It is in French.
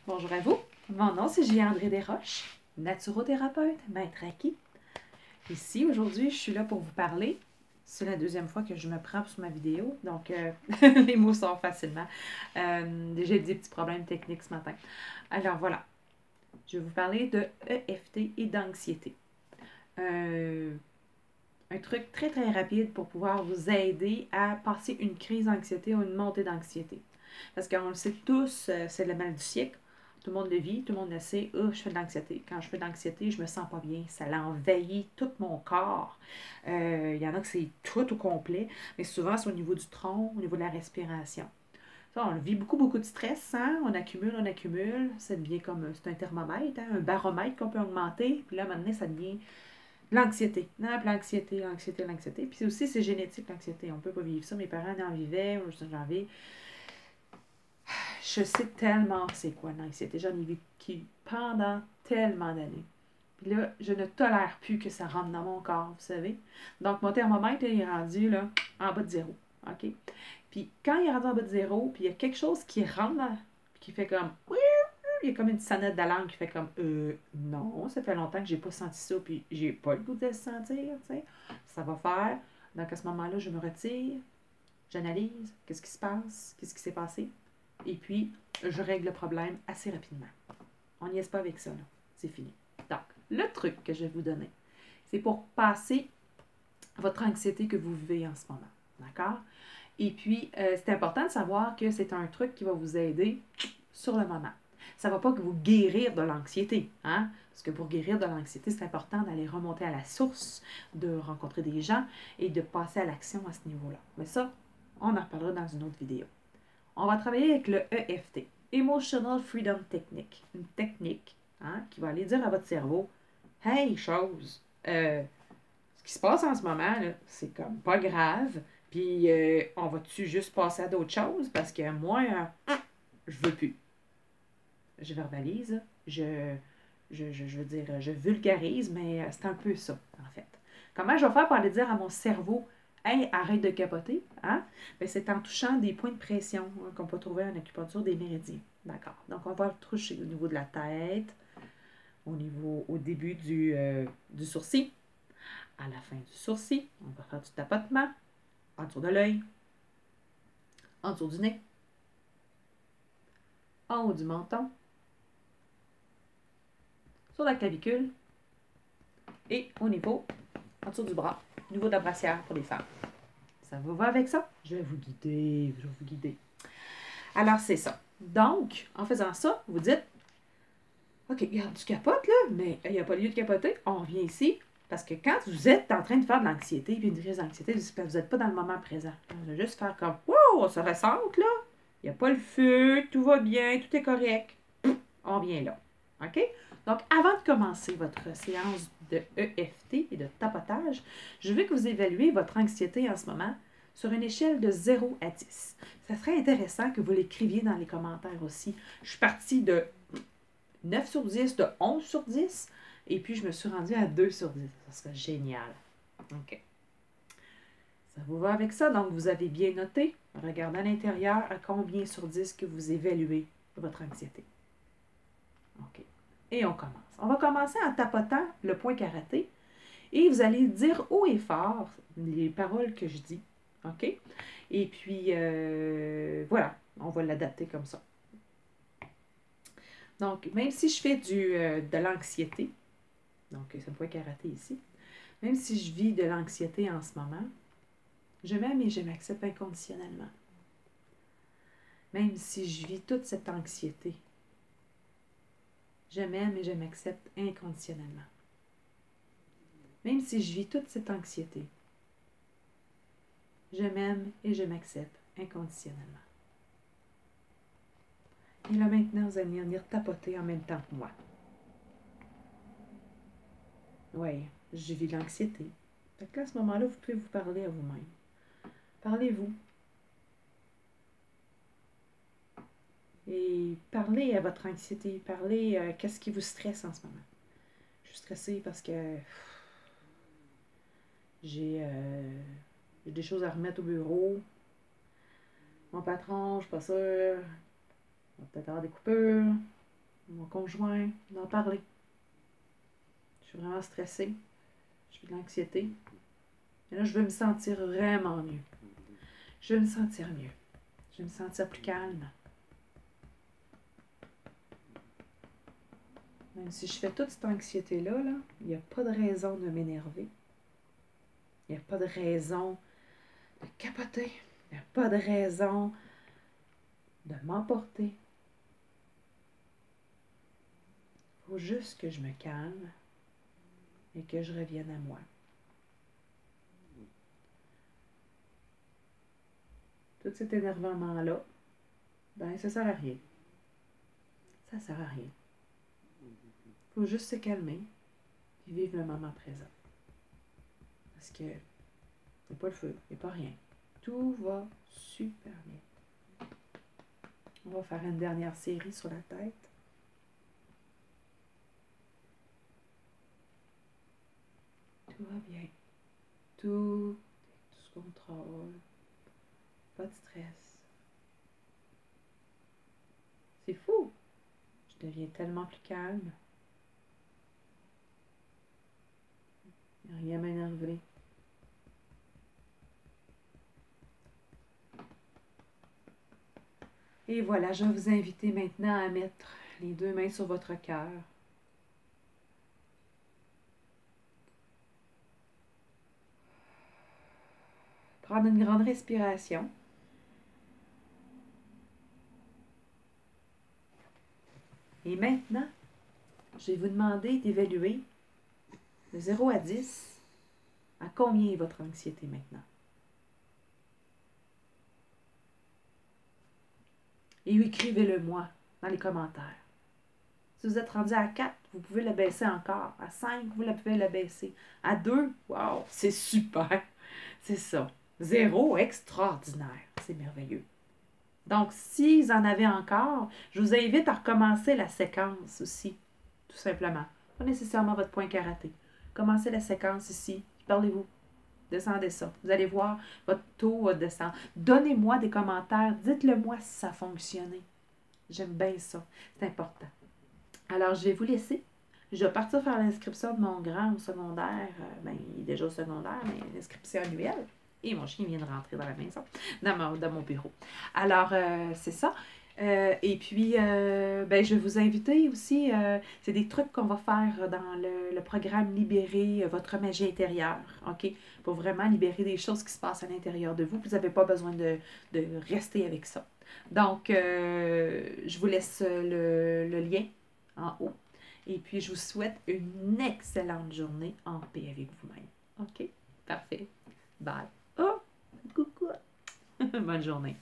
Bonjour à vous, mon nom c'est Julie-André Desroches, naturothérapeute, maître acquis. Ici, aujourd'hui, je suis là pour vous parler. C'est la deuxième fois que je me prends sur ma vidéo, donc les mots sortent facilement. J'ai des petits problèmes techniques ce matin. Alors voilà, je vais vous parler de EFT et d'anxiété. Un truc très très rapide pour pouvoir vous aider à passer une crise d'anxiété ou une montée d'anxiété. Parce qu'on le sait tous, c'est le mal du siècle. Tout le monde le vit, tout le monde le sait. Je fais de l'anxiété. Quand je fais de l'anxiété, je me sens pas bien. Ça l'envahit tout mon corps. Il y en a que c'est tout au complet, mais souvent c'est au niveau du tronc, au niveau de la respiration. Ça, on vit beaucoup de stress, hein? On accumule. Ça devient comme, c'est un thermomètre, hein? Un baromètre qu'on peut augmenter. Puis là, maintenant, ça devient l'anxiété. Non, puis l'anxiété. Puis aussi, c'est génétique, l'anxiété. On ne peut pas vivre ça. Mes parents en vivaient, j'en vis. Je sais tellement c'est quoi l'anxiété. J'en ai vécu pendant tellement d'années. Puis là, je ne tolère plus que ça rentre dans mon corps, vous savez. Donc, mon thermomètre, il est rendu là, en bas de zéro. OK? Puis quand il est rendu en bas de zéro, puis il y a quelque chose qui rentre dans, qui fait comme... Il y a comme une sonnette d'alarme qui fait comme non, ça fait longtemps que j'ai pas senti ça, puis j'ai pas le goût de le sentir, tu sais. Ça va faire. Donc à ce moment-là, je me retire, j'analyse, qu'est-ce qui se passe, qu'est-ce qui s'est passé, et puis je règle le problème assez rapidement. On n'y est pas avec ça, là. C'est fini. Donc, le truc que je vais vous donner, c'est pour passer votre anxiété que vous vivez en ce moment. D'accord? Et puis, c'est important de savoir que c'est un truc qui va vous aider sur le moment. Ça ne va pas que vous guérir de l'anxiété, hein? Parce que pour guérir de l'anxiété, c'est important d'aller remonter à la source, de rencontrer des gens et de passer à l'action à ce niveau-là. Mais ça, on en reparlera dans une autre vidéo. On va travailler avec le EFT, Emotional Freedom Technique. Une technique, hein, qui va aller dire à votre cerveau, « Hey, chose, ce qui se passe en ce moment, c'est comme pas grave, puis on va-tu juste passer à d'autres choses? Parce que moi, je veux plus. » Je verbalise, je veux dire, je vulgarise, mais c'est un peu ça, en fait. Comment je vais faire pour aller dire à mon cerveau, hey, arrête de capoter, hein? Bien, c'est en touchant des points de pression, hein, qu'on peut trouver en acupuncture des méridiens. D'accord. Donc, on va le toucher au niveau de la tête, au début du sourcil, à la fin du sourcil. On va faire du tapotement, en dessous de l'œil, en dessous du nez, en haut du menton, sur la clavicule et au niveau, en dessous du bras, au niveau de la brassière pour les femmes. Ça vous va avec ça? Je vais vous guider. Alors, c'est ça. Donc, en faisant ça, vous dites, OK, regarde, tu capotes, là, mais il n'y a pas lieu de capoter. On revient ici. Parce que quand vous êtes en train de faire de l'anxiété, puis une crise d'anxiété, vous n'êtes pas dans le moment présent. Vous allez juste faire comme, wow, on se ressente, là. Il n'y a pas le feu, tout va bien, tout est correct. On vient là. OK? Donc, avant de commencer votre séance de EFT et de tapotage, je veux que vous évaluez votre anxiété en ce moment sur une échelle de 0 à 10. Ça serait intéressant que vous l'écriviez dans les commentaires aussi. Je suis partie de 9 sur 10, de 11 sur 10, et puis je me suis rendue à 2 sur 10. Ça serait génial. OK. Ça vous va avec ça? Donc, vous avez bien noté. Regardez à l'intérieur à combien sur 10 que vous évaluez votre anxiété. OK. Et on commence. On va commencer en tapotant le point karaté et vous allez dire haut et fort les paroles que je dis. OK? Et puis, voilà, on va l'adapter comme ça. Donc, même si je fais de l'anxiété, donc c'est le point karaté ici, même si je vis de l'anxiété en ce moment, je m'aime et je m'accepte inconditionnellement. Même si je vis toute cette anxiété, je m'aime et je m'accepte inconditionnellement. Même si je vis toute cette anxiété, je m'aime et je m'accepte inconditionnellement. Et là maintenant, vous allez venir tapoter en même temps que moi. Oui, je vis l'anxiété. Fait que là, à ce moment-là, vous pouvez vous parler à vous-même. Parlez-vous. Et parlez à votre anxiété. Parlez qu'est-ce qui vous stresse en ce moment. Je suis stressée parce que j'ai des choses à remettre au bureau. Mon patron, je suis pas sûre. On va peut-être avoir des coupures. mon conjoint, d'en parler. Je suis vraiment stressée. J'ai de l'anxiété. Et là, je veux me sentir vraiment mieux. Je veux me sentir mieux. Je veux me sentir plus calme. Même si je fais toute cette anxiété-là, là, il n'y a pas de raison de m'énerver. Il n'y a pas de raison de capoter. Il n'y a pas de raison de m'emporter. Il faut juste que je me calme et que je revienne à moi. Tout cet énervement-là, ben ça sert à rien. Ça sert à rien. Il faut juste se calmer et vivre le moment présent. Parce que il n'y a pas le feu, il n'y a pas rien. Tout va super bien. On va faire une dernière série sur la tête. Tout va bien. Tout se contrôle. Pas de stress. C'est fou. Je deviens tellement plus calme. Il n'y a rien à m'énerver. Et voilà, je vais vous inviter maintenant à mettre les deux mains sur votre cœur. Prendre une grande respiration. Et maintenant, je vais vous demander d'évaluer de 0 à 10 à combien est votre anxiété maintenant. Et écrivez-le moi dans les commentaires. Si vous êtes rendu à 4, vous pouvez le baisser encore. À 5, vous pouvez le baisser. À 2, wow, c'est super. C'est ça. 0, extraordinaire. C'est merveilleux. Donc, si vous en avez encore, je vous invite à recommencer la séquence aussi, tout simplement. Pas nécessairement votre point karaté. Commencez la séquence ici. Parlez-vous. Descendez ça. Vous allez voir, votre taux va descendre. Donnez-moi des commentaires. Dites-le moi si ça a fonctionné. J'aime bien ça. C'est important. Alors, je vais vous laisser. Je vais partir faire l'inscription de mon grand au secondaire. Il est déjà au secondaire, mais l'inscription annuelle. Et mon chien vient de rentrer dans la maison, dans mon bureau. Alors, c'est ça. Et puis, je vais vous inviter aussi, c'est des trucs qu'on va faire dans le programme Libérer votre magie intérieure, OK? Pour vraiment libérer des choses qui se passent à l'intérieur de vous. Vous n'avez pas besoin de rester avec ça. Donc, je vous laisse le lien en haut. Et puis, je vous souhaite une excellente journée en paix avec vous-même. OK? Parfait. Bye. Oh, coucou. Bonne journée.